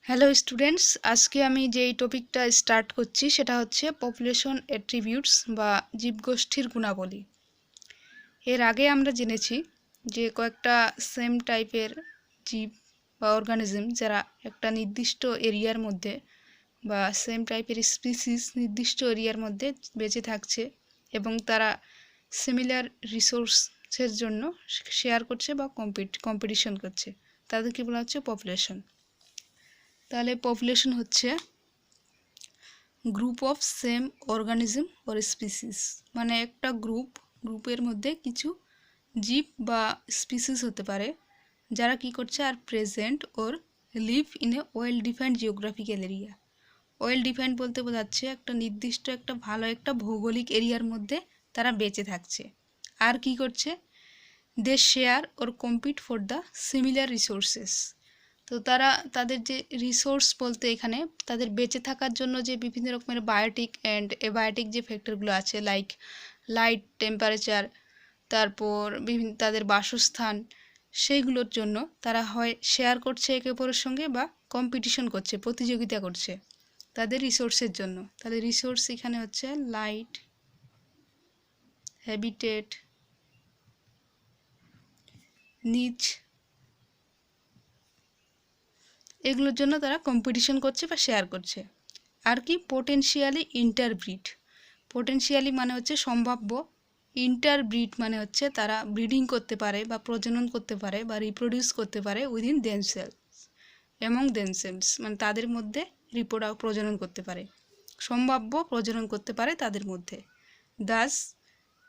Hello students, আজকে আমি যেই টপিকটা স্টার্ট করছি সেটা হচ্ছে পপুলেশন অ্যাট্রিবিউটস বা জীবগোষ্ঠীর গুণাবলী। এর আগে আমরা জেনেছি যে কয়েকটা সেম টাইপের জীব বা অর্গানিজম যারা একটা নির্দিষ্ট এরিয়ার মধ্যে বা সেম টাইপের স্পিসিস নির্দিষ্ট এরিয়ার মধ্যে বেঁচে থাকছে এবং তারা সিমিলার রিসোর্সের জন্য শেয়ার করছে বা কম্পিটিশন করছে, তাদেরকে বলা হচ্ছে পপুলেশন। তাহলে পপুলেশন হচ্ছে group of same organism or species, মানে একটা গ্রুপের মধ্যে কিছু জীব বা স্পিসিস হতে পারে যারা কি করছে আর present or live in a well defined geographical area. Well defined বলতে বোঝাচ্ছে একটা নির্দিষ্ট একটা ভালো একটা ভৌগোলিক এরিয়ার মধ্যে তারা বেঁচে থাকছে। আর কি করছে, they share or compete for the similar resources. তো তারা তাদের যে রিসোর্স বলতে এখানে তাদের বেঁচে থাকার জন্য যে বিভিন্ন রকমের বায়োটিক অ্যান্ড এবায়োটিক যে ফ্যাক্টরগুলো আছে, লাইক লাইট, টেম্পারেচার, তারপর বিভিন্ন তাদের বাসস্থান, সেইগুলোর জন্য তারা হয় শেয়ার করছে একে অপরের সঙ্গে বা কম্পিটিশন করছে, প্রতিযোগিতা করছে তাদের রিসোর্সের জন্য। তাহলে রিসোর্স এখানে হচ্ছে লাইট, হ্যাবিটেট, নিচ, এগুলোর জন্য তারা কম্পিটিশন করছে বা শেয়ার করছে। আর কি পোটেনশিয়ালি ইন্টারব্রিড, পোটেনশিয়ালি মানে হচ্ছে সম্ভাব্য, ইন্টারব্রিড মানে হচ্ছে তারা ব্রিডিং করতে পারে বা প্রজনন করতে পারে বা রিপ্রোডিউস করতে পারে উইদিন দেমসেলস, এমং দেমসেলস, মানে তাদের মধ্যে প্রজনন করতে পারে, সম্ভাব্য প্রজনন করতে পারে তাদের মধ্যে। দাস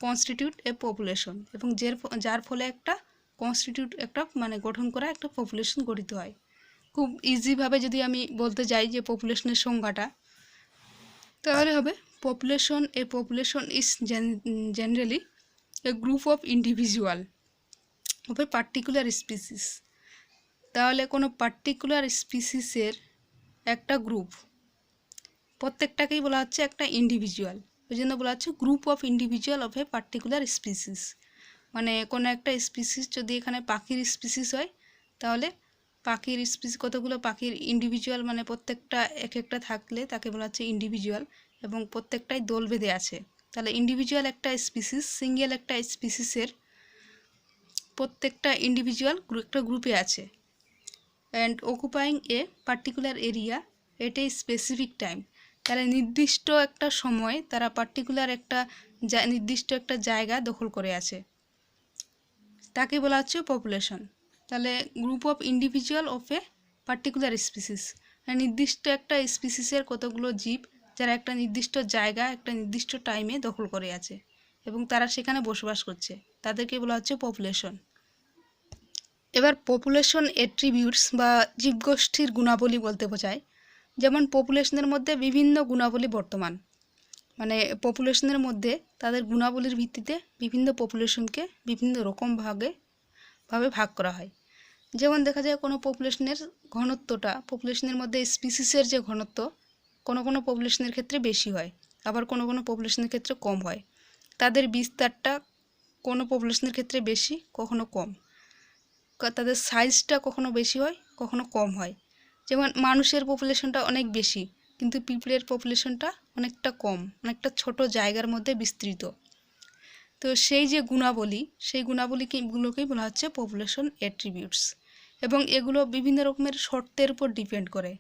কনস্টিটিউট এ পপুলেশন, এবং যার ফলে একটা কনস্টিটিউট একটা মানে গঠন করা একটা পপুলেশন গঠিত হয়। খুব ইজিভাবে যদি আমি বলতে যাই যে পপুলেশনের সংজ্ঞাটা, তাহলে হবে population is generally A group of individual of a particular species. তাহলে কোনো পার্টিকুলার স্পিসিসের একটা গ্রুপ, প্রত্যেকটাকেই বলা হচ্ছে একটা ইন্ডিভিজুয়াল, ওই জন্য বলা হচ্ছে group of individual of a particular species. মানে কোনো একটা স্পিসিস যদি এখানে পাখির স্পিসিস হয়, তাহলে পাখির স্পিসিস কতগুলো পাখির ইন্ডিভিজুয়াল, মানে প্রত্যেকটা এক একটা থাকলে তাকে বলা হচ্ছে ইন্ডিভিজুয়াল, এবং প্রত্যেকটাই দল বেঁধে আছে। তাহলে ইন্ডিভিজুয়াল একটা স্পিসিস, সিঙ্গেল একটা স্পিসিসের প্রত্যেকটা ইন্ডিভিজুয়াল একটা গ্রুপে আছে, and occupying a particular area at a specific time. তাহলে নির্দিষ্ট একটা সময় তারা পার্টিকুলার একটা নির্দিষ্ট একটা জায়গা দখল করে আছে, তাকে বলা হচ্ছে পপুলেশন। তাহলে group of individual of a particular species, নির্দিষ্ট একটা স্পিসিসের কতগুলো জীব যারা একটা নির্দিষ্ট জায়গা একটা নির্দিষ্ট টাইমে দখল করে আছে এবং তারা সেখানে বসবাস করছে, তাদেরকে বলা হচ্ছে পপুলেশন। এবার পপুলেশন অ্যাট্রিবিউটস বা জীবগোষ্ঠীর গুণাবলী বলতে বোঝায়, যেমন পপুলেশনের মধ্যে বিভিন্ন গুণাবলী বর্তমান, মানে পপুলেশনের মধ্যে তাদের গুণাবলীর ভিত্তিতে বিভিন্ন পপুলেশনকে বিভিন্ন রকম ভাবে ভাগ করা হয়। যেমন দেখা যায় কোনো পপুলেশনের ঘনত্বটা, পপুলেশনের মধ্যে স্পিসিসের যে ঘনত্ব কোনো কোনো পপুলেশনের ক্ষেত্রে বেশি হয়, আবার কোনো কোনো পপুলেশনের ক্ষেত্রে কম হয়। তাদের বিস্তারটা কোনো পপুলেশনের ক্ষেত্রে বেশি, কখনো কম। তাদের সাইজটা কখনো বেশি হয়, কখনো কম হয়। যেমন মানুষের পপুলেশনটা অনেক বেশি, কিন্তু পিঁপড়ের পপুলেশনটা অনেকটা কম, অনেকটা ছোট জায়গার মধ্যে বিস্তৃত। তো সেই যে গুণাবলী, সেই গুলোকেই বলা হচ্ছে পপুলেশন অ্যাট্রিবিউটস, এবং এগুলো বিভিন্ন রকমের শর্তের উপর ডিপেন্ড করে।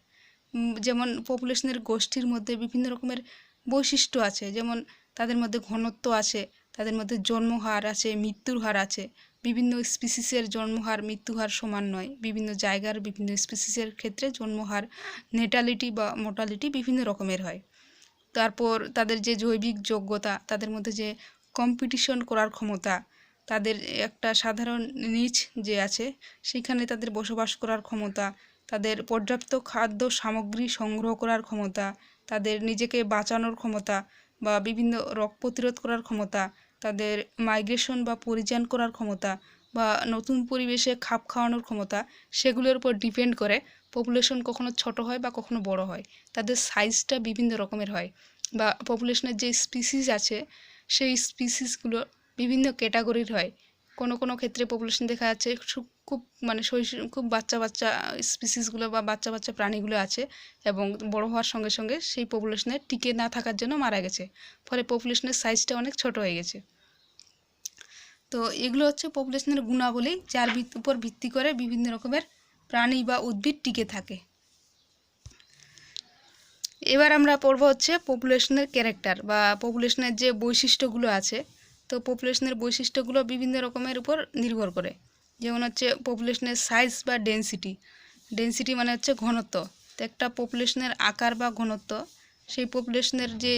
যেমন পপুলেশনের গোষ্ঠীর মধ্যে বিভিন্ন রকমের বৈশিষ্ট্য আছে, যেমন তাদের মধ্যে ঘনত্ব আছে, তাদের মধ্যে জন্মহার আছে, মৃত্যুর হার আছে। বিভিন্ন স্পিসিসের জন্মহার মৃত্যুহার সমান নয়, বিভিন্ন জায়গার বিভিন্ন স্পিসিসের ক্ষেত্রে জন্মহার, নেটালিটি বা মোর্টালিটি বিভিন্ন রকমের হয়। তারপর তাদের যে জৈবিক যোগ্যতা, তাদের মধ্যে যে কম্পিটিশন করার ক্ষমতা, তাদের একটা সাধারণ নিচ যে আছে সেখানে তাদের বসবাস করার ক্ষমতা, তাদের পর্যাপ্ত খাদ্য সামগ্রী সংগ্রহ করার ক্ষমতা, তাদের নিজেকে বাঁচানোর ক্ষমতা বা বিভিন্ন রোগ প্রতিরোধ করার ক্ষমতা, তাদের মাইগ্রেশন বা পরিযান করার ক্ষমতা বা নতুন পরিবেশে খাপ খাওয়ানোর ক্ষমতা, সেগুলোর উপর ডিপেন্ড করে পপুলেশন কখনো ছোট হয় বা কখনো বড় হয়। তাদের সাইজটা বিভিন্ন রকমের হয়, বা পপুলেশনের যে স্পিসিস আছে সেই স্পিসিসগুলো বিভিন্ন ক্যাটাগরির হয়। কোনো কোনো ক্ষেত্রে পপুলেশন দেখা যাচ্ছে খুব মানে খুব বাচ্চা বাচ্চা স্পিসিসগুলো বা বাচ্চা বাচ্চা প্রাণীগুলো আছে এবং বড় হওয়ার সঙ্গে সঙ্গে সেই পপুলেশনে টিকে না থাকার জন্য মারা গেছে, ফলে পপুলেশনের সাইজটা অনেক ছোট হয়ে গেছে। তো এগুলো হচ্ছে পপুলেশনের গুণাবলী, যার উপর ভিত্তি করে বিভিন্ন রকমের প্রাণী বা উদ্ভিদ টিকে থাকে। এবার আমরা পড়ব হচ্ছে পপুলেশনের ক্যারেক্টার বা পপুলেশনের যে বৈশিষ্ট্যগুলো আছে। তো পপুলেশনের বৈশিষ্ট্যগুলো বিভিন্ন রকমের উপর নির্ভর করে, যেমন হচ্ছে পপুলেশনের সাইজ বা ডেন্সিটি মানে হচ্ছে ঘনত্ব। তো একটা পপুলেশনের আকার বা ঘনত্ব সেই পপুলেশনের যে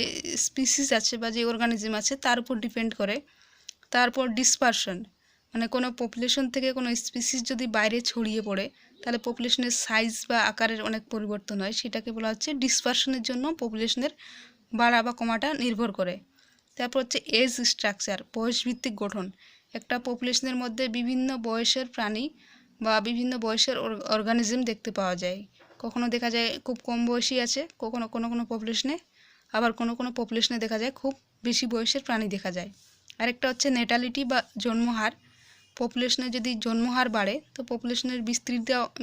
স্পিসিস আছে বা যে অর্গানিজম আছে তার উপর ডিপেন্ড করে। তারপর ডিসপারশন, মানে কোনো পপুলেশন থেকে কোনো স্পিসিস যদি বাইরে ছড়িয়ে পড়ে তাহলে পপুলেশনের সাইজ বা আকারের অনেক পরিবর্তন হয়, সেটাকে বলা হচ্ছে ডিসপারশনের জন্য পপুলেশনের বাড়া বা কমাটা নির্ভর করে। তারপর হচ্ছে এজ স্ট্রাকচার, বয়সভিত্তিক গঠন। একটা পপুলেশনের মধ্যে বিভিন্ন বয়সের প্রাণী বা বিভিন্ন বয়সের অর্গানিজম দেখতে পাওয়া যায়। কখনো দেখা যায় খুব কম বয়সী আছে কোনো কোনো পপুলেশনে, আবার কোনো কোনো পপুলেশনে দেখা যায় খুব বেশি বয়সের প্রাণী দেখা যায়। আরেকটা হচ্ছে নেটালিটি বা জন্মহার। পপুলেশনে যদি জন্মহার বাড়ে তো পপুলেশনের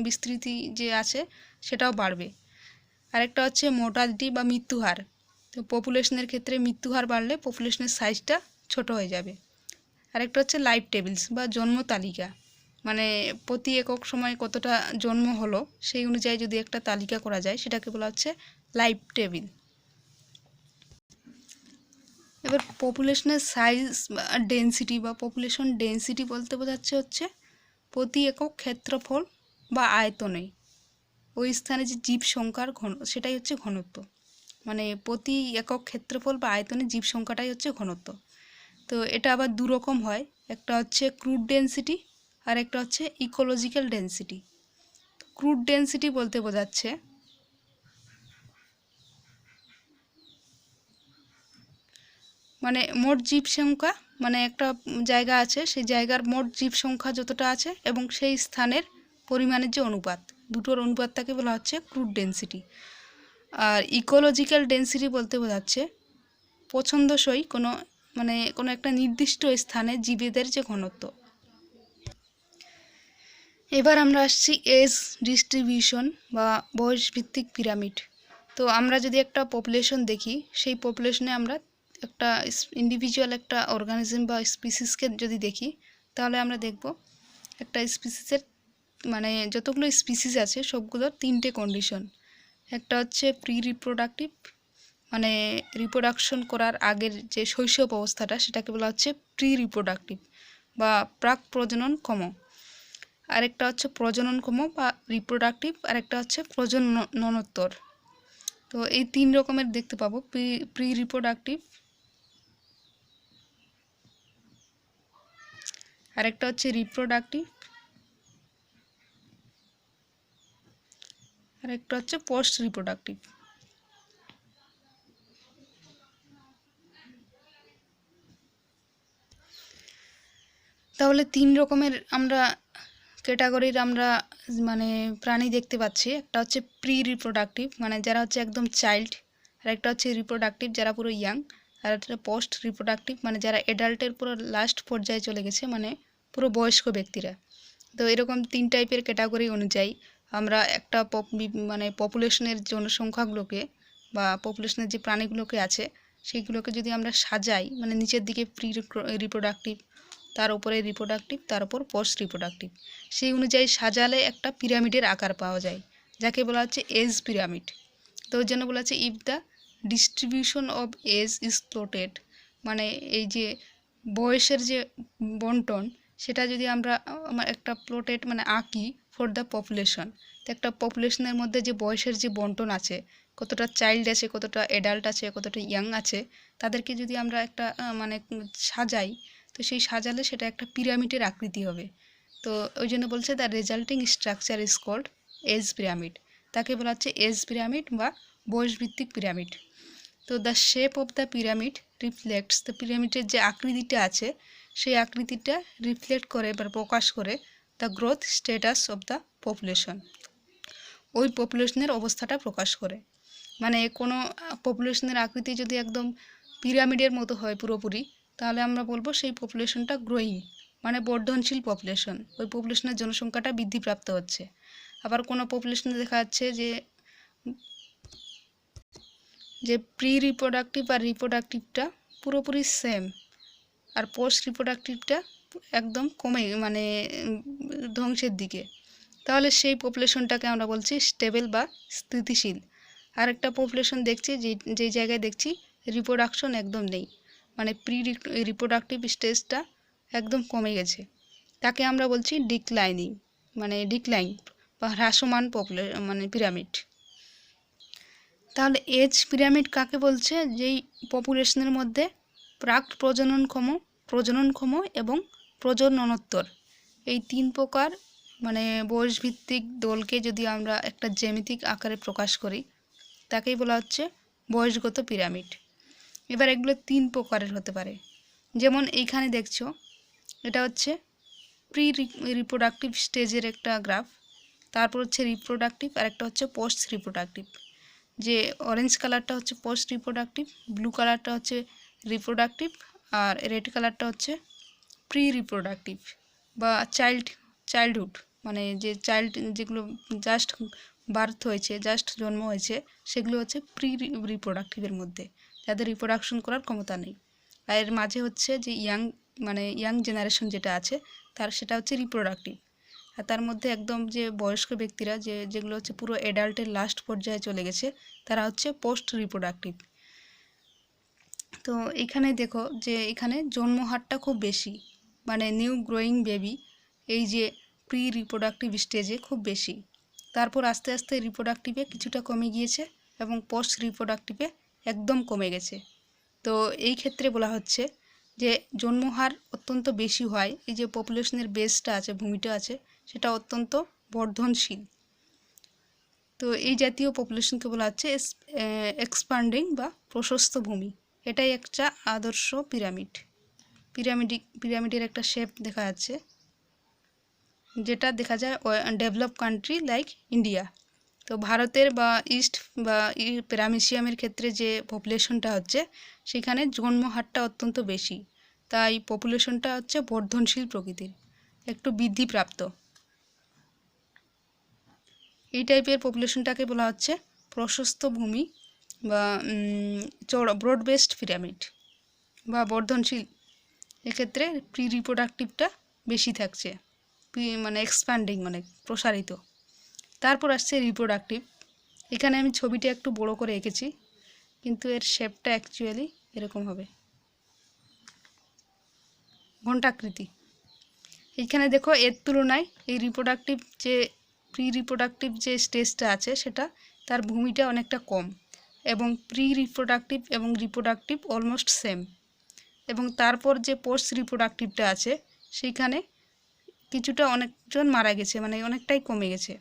বিস্তৃতি যে আছে সেটাও বাড়বে। আরেকটা হচ্ছে মোর্টালিটি বা মৃত্যুহার। তো পপুলেশনের ক্ষেত্রে মৃত্যুহার বাড়লে পপুলেশনের সাইজটা ছোট হয়ে যাবে। আরেকটা হচ্ছে লাইফ টেবিলস বা জন্ম তালিকা, মানে প্রতি একক সময় কতটা জন্ম হলো সেই অনুযায়ী যদি একটা তালিকা করা যায় সেটাকে বলা হচ্ছে লাইফ টেবিল। এবার পপুলেশনের সাইজ বা ডেন্সিটি বা পপুলেশন ডেন্সিটি বলতে বোঝাচ্ছে হচ্ছে প্রতি একক ক্ষেত্রফল বা আয়তনে ওই স্থানে যে জীব সংখ্যার সেটাই হচ্ছে ঘনত্ব। মানে প্রতি একক ক্ষেত্রফল বা আয়তনে জীব সংখ্যাটাই হচ্ছে ঘনত্ব। তো এটা আবার দুরকম হয়, একটা হচ্ছে ক্রুড ডেন্সিটি আর একটা হচ্ছে ইকোলজিক্যাল ডেন্সিটি। ক্রুড ডেন্সিটি বলতে বোঝাচ্ছে মানে মোট জীব সংখ্যা, মানে একটা জায়গা আছে সেই জায়গার মোট জীব সংখ্যা যতটা আছে এবং সেই স্থানের পরিমাণের যে অনুপাত, দুটোর অনুপাতটাকে বলা হচ্ছে ক্রুড ডেন্সিটি। আর ইকোলজিক্যাল ডেন্সিটি বলতে বোঝাচ্ছে পছন্দসই কোনো একটা নির্দিষ্ট স্থানে জীবেদের যে ঘনত্ব। এবার আমরা আসছি এজ ডিস্ট্রিবিউশন বা বয়সভিত্তিক পিরামিড। তো আমরা যদি একটা পপুলেশন দেখি, সেই পপুলেশনে আমরা একটা ইন্ডিভিজুয়াল একটা অর্গানিজম বা স্পিসিসকে যদি দেখি তাহলে আমরা দেখব একটা স্পিসিসের মানে যতগুলো স্পিসিস আছে সবগুলোর তিনটে কন্ডিশন। একটা হচ্ছে প্রি রিপ্রোডাক্টিভ, মানে রিপ্রোডাকশন করার আগের যে শৈশব অবস্থাটা সেটাকে বলা হচ্ছে প্রি রিপ্রোডাক্টিভ বা প্রাক প্রজননক্ষম। আরেকটা হচ্ছে প্রজননক্ষম বা রিপ্রোডাক্টিভ, আরেকটা হচ্ছে প্রজননোত্তর। তো এই তিন রকমের দেখতে পাবো, প্রি রিপ্রোডাক্টিভ, আরেকটা হচ্ছে রিপ্রোডাক্টিভ, আরেকটা হচ্ছে পোস্ট রিপ্রোডাক্টিভ। তাহলে তিন রকমের আমরা ক্যাটাগরির আমরা মানে প্রাণী দেখতে পাচ্ছি। একটা হচ্ছে প্রি রিপ্রোডাক্টিভ, মানে যারা হচ্ছে একদম চাইল্ড, আর একটা হচ্ছে রিপ্রোডাক্টিভ যারা পুরো ইয়াং, আর একটা পোস্ট রিপ্রোডাক্টিভ মানে যারা অ্যাডাল্টের পুরো লাস্ট পর্যায়ে চলে গেছে, মানে পুরো বয়স্ক ব্যক্তিরা। তো এরকম তিন টাইপের ক্যাটাগরি অনুযায়ী আমরা একটা মানে পপুলেশনের জনসংখ্যাগুলোকে বা পপুলেশনের যে প্রাণীগুলোকে আছে সেইগুলোকে যদি আমরা সাজাই, মানে নিচের দিকে প্রি রিপ্রোডাক্টিভ, তার উপরে রিপ্রোডাক্টিভ, তার উপর পোস্ট রিপ্রোডাক্টিভ, সেই অনুযায়ী সাজালে একটা পিরামিডের আকার পাওয়া যায় যাকে বলা হচ্ছে এজ পিরামিড। তো ওই জন্য বলা হচ্ছে if the distribution of age is plotted, মানে এই যে বয়সের যে বন্টন সেটা যদি আমরা একটা প্লটেড মানে আঁকি ফর দ্য পপুলেশন, তো একটা পপুলেশনের মধ্যে যে বয়সের যে বন্টন আছে, কতটা চাইল্ড আছে, কতটা অ্যাডাল্ট আছে, কতটা ইয়াং আছে, তাদেরকে যদি আমরা একটা মানে সাজাই, তো সেই সাজালে সেটা একটা পিরামিডের আকৃতি হবে। তো ওই জন্য বলছে the resulting structure is called age pyramid, তাকে বলা হচ্ছে এজ পিরামিড বা বয়সভিত্তিক পিরামিড। তো the shape of the pyramid reflects, the পিরামিডের যে আকৃতিটা আছে সেই আকৃতিটা রিফ্লেক্ট করে বা প্রকাশ করে the growth status of the population, ওই পপুলেশনের অবস্থাটা প্রকাশ করে। মানে কোনো পপুলেশনের আকৃতি যদি একদম পিরামিডের মতো হয় পুরোপুরি, তাহলে আমরা বলবো সেই পপুলেশনটা গ্রোয়িং, মানে বর্ধনশীল পপুলেশন, ওই পপুলেশনের জনসংখ্যাটা বৃদ্ধিপ্রাপ্ত হচ্ছে। আবার কোনো পপুলেশনে দেখা যাচ্ছে যে প্রি রিপ্রোডাক্টিভ আর রিপ্রোডাক্টিভটা পুরোপুরি সেম, আর পোস্ট রিপ্রোডাক্টিভটা একদম কমে মানে ধ্বংসের দিকে, তাহলে সেই পপুলেশনটাকে আমরা বলছি স্টেবল বা স্থিতিশীল। আর একটা পপুলেশন দেখছি যেই জায়গায় দেখছি রিপ্রোডাকশন একদম নেই, মানে প্রি রিপ্রোডাক্টিভ স্টেজটা একদম কমে গেছে, তাকে আমরা বলছি ডিক্লাইনিং, মানে ডিক্লাইন বা হ্রাসমান মানে পিরামিড। তাহলে এজ পিরামিড কাকে বলছে? যেই পপুলেশনের মধ্যে প্রাক প্রজননক্ষম এবং প্রজননোত্তর এই 3 প্রকার মানে বয়সভিত্তিক দলকে যদি আমরা একটা জ্যামিতিক আকারে প্রকাশ করি, তাকেই বলা হচ্ছে বয়সগত পিরামিড। এবার এগুলো 3 প্রকারের হতে পারে, যেমন এইখানে দেখছো এটা হচ্ছে প্রি রিপ্রোডাক্টিভ স্টেজের একটা গ্রাফ, তারপর হচ্ছে রিপ্রোডাক্টিভ, আর একটা হচ্ছে পোস্ট রিপ্রোডাক্টিভ। যে অরেঞ্জ কালারটা হচ্ছে পোস্ট রিপ্রোডাক্টিভ, ব্লু কালারটা হচ্ছে রিপ্রোডাক্টিভ, আর রেড কালারটা হচ্ছে প্রি রিপ্রোডাক্টিভ বা চাইল্ডহুড, মানে যে যেগুলো জাস্ট বার্থ হয়েছে, জাস্ট জন্ম হয়েছে, সেগুলো হচ্ছে প্রি রিপ্রোডাক্টিভের মধ্যে, যাদের রিপ্রোডাকশন করার ক্ষমতা নেই। আর এর মাঝে হচ্ছে যে ইয়াং জেনারেশন যেটা আছে সেটা হচ্ছে রিপ্রোডাক্টিভ। আর তার মধ্যে একদম যে বয়স্ক ব্যক্তিরা যেগুলো হচ্ছে পুরো অ্যাডাল্টের লাস্ট পর্যায়ে চলে গেছে, তারা হচ্ছে পোস্ট রিপ্রোডাক্টিভ। তো এখানে দেখো যে এখানে জন্মহারটা খুব বেশি, মানে নিউ গ্রোয়িং বেবি এই যে প্রি রিপ্রোডাক্টিভ স্টেজে খুব বেশি, তারপর আস্তে আস্তে রিপ্রোডাক্টিভে কিছুটা কমে গিয়েছে এবং পোস্ট রিপ্রোডাক্টিভে একদম কমে গেছে। তো এই ক্ষেত্রে বলা হচ্ছে যে জন্মহার অত্যন্ত বেশি হয়, এই যে পপুলেশনের বেসটা আছে, ভূমিটা আছে, সেটা অত্যন্ত বর্ধনশীল। তো এই জাতীয় পপুলেশনকে বলা হচ্ছে এক্সপান্ডিং বা প্রশস্ত ভূমি। এটাই একটা আদর্শ পিরামিডের একটা শেপ দেখা যাচ্ছে, যেটা দেখা যায় ডেভেলপ কান্ট্রি লাইক ইন্ডিয়া। তো ভারতের বা ইস্ট বা প্যারামিসিয়ামের ক্ষেত্রে যে পপুলেশনটা হচ্ছে, সেখানে জন্মহারটা অত্যন্ত বেশি, তাই পপুলেশনটা হচ্ছে বর্ধনশীল প্রকৃতির, একটু বৃদ্ধিপ্রাপ্ত। এই টাইপের পপুলেশনটাকে বলা হচ্ছে প্রশস্ত ভূমি বা ব্রড বেসড পিরামিড বা বর্ধনশীল। এক্ষেত্রে প্রি রিপ্রোডাক্টিভটা বেশি থাকছে, মানে এক্সপ্যান্ডিং, মানে প্রসারিত। তারপর আসছে রিপ্রোডাক্টিভ। এখানে আমি ছবিটা একটু বড় করে এঁকেছি, কিন্তু এর শেপটা অ্যাকচুয়ালি এরকম হবে, ঘণ্টাকৃতি। এইখানে দেখো এর তুলনায় এই রিপ্রোডাক্টিভ যে প্রি রিপ্রোডাক্টিভ যে স্টেজটা আছে, সেটা তার ভূমিটা অনেকটা কম, এবং প্রি রিপ্রোডাক্টিভ এবং রিপ্রোডাক্টিভ অলমোস্ট সেম। এবং তারপর যে পোস্ট রিপ্রোডাক্টিভটা আছে, সেইখানে কিছুটা অনেকজন মারা গেছে, মানে অনেকটাই কমে গেছে।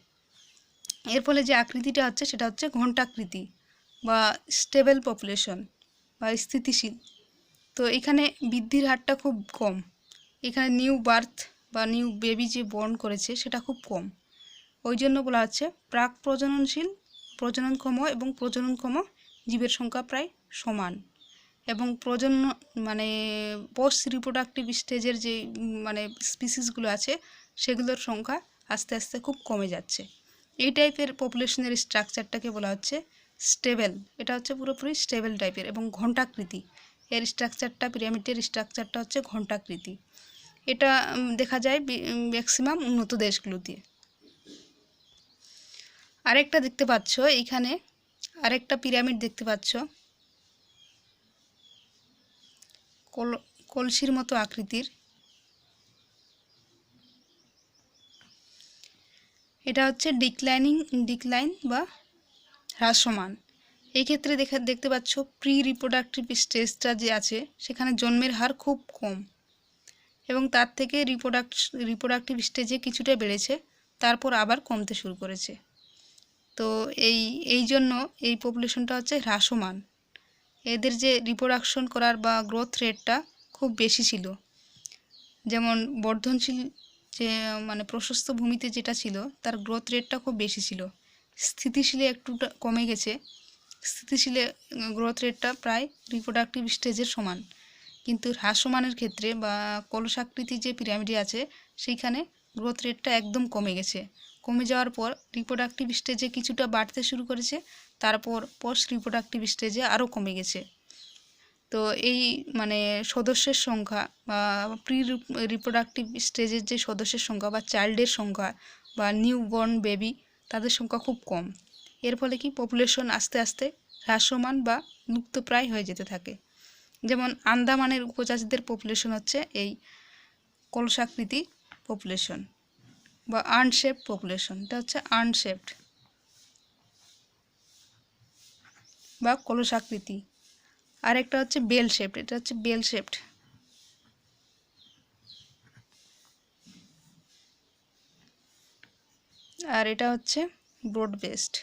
এর ফলে যে আকৃতিটা হচ্ছে সেটা হচ্ছে ঘণ্টাকৃতি বা স্টেবল পপুলেশন বা স্থিতিশীল। তো এখানে বৃদ্ধির হারটা খুব কম, এখানে নিউ বার্থ বা নিউ বেবি যে বর্ন করেছে সেটা খুব কম। ওই জন্য বলা হচ্ছে প্রাক প্রজননশীল, প্রজননক্ষম এবং প্রজননক্ষম জীবের সংখ্যা প্রায় সমান, এবং মানে পোস্ট রিপ্রোডাক্টিভ স্টেজের যে মানে স্পিসিসগুলো আছে, সেগুলোর সংখ্যা আস্তে আস্তে খুব কমে যাচ্ছে। এই টাইপের পপুলেশনের স্ট্রাকচারটাকে বলা হচ্ছে স্টেবল। এটা হচ্ছে পুরোপুরি স্টেবল টাইপের এবং ঘণ্টাকৃতি। এর স্ট্রাকচারটা, পিরামিডের স্ট্রাকচারটা হচ্ছে ঘণ্টাকৃতি। এটা দেখা যায় ম্যাক্সিমাম উন্নত দেশগুলোতে। আরেকটা দেখতে পাচ্ছ, এইখানে আরেকটা পিরামিড দেখতে পাচ্ছ, কলসির মতো আকৃতির। এটা হচ্ছে ডিক্লাইন বা হ্রাসমান। এই ক্ষেত্রে দেখতে পাচ্ছ প্রি রিপ্রোডাক্টিভ স্টেজটা যে আছে, সেখানে জন্মের হার খুব কম, এবং তার থেকে রিপ্রোডাক্টিভ স্টেজে কিছুটা বেড়েছে, তারপর আবার কমতে শুরু করেছে। তো এই জন্য এই পপুলেশনটা হচ্ছে হ্রাসমান। এদের যে রিপ্রোডাকশন করার বা গ্রোথ রেটটা খুব বেশি ছিল, যেমন বর্ধনশীল যে মানে প্রশস্ত ভূমিতে যেটা ছিল, তার গ্রোথ রেটটা খুব বেশি ছিল। স্থিতিশীলে একটু কমে গেছে, স্থিতিশীলে গ্রোথ রেটটা প্রায় রিপ্রোডাক্টিভ স্টেজের সমান, কিন্তু হ্রাসমানের ক্ষেত্রে বা কলসাকৃতির যে পিরামিড আছে সেইখানে গ্রোথ রেটটা একদম কমে গেছে। কমে যাওয়ার পর রিপ্রোডাক্টিভ স্টেজে কিছুটা বাড়তে শুরু করেছে, তারপর পোস্ট রিপ্রোডাক্টিভ স্টেজে আরও কমে গেছে। তো এই মানে সদস্যের সংখ্যা বা প্রি রিপ্রোডাক্টিভ স্টেজের যে সদস্যের সংখ্যা বা চাইল্ডের সংখ্যা বা নিউ বর্ন বেবি তাদের সংখ্যা খুব কম। এর ফলে কি পপুলেশন আস্তে আস্তে হ্রাসমান বা লুপ্তপ্রায় হয়ে যেতে থাকে। যেমন আন্দামানের উপজাতিদের পপুলেশন হচ্ছে এই কলসাকৃতি পপুলেশন বা আনশেপড পপুলেশন। এটা হচ্ছে আনশেপড বা কলসাকৃতি। আর একটা হচ্ছে বেল শেপড, এটা হচ্ছে বেল শেপড। আর এটা হচ্ছে ব্রড বেসড।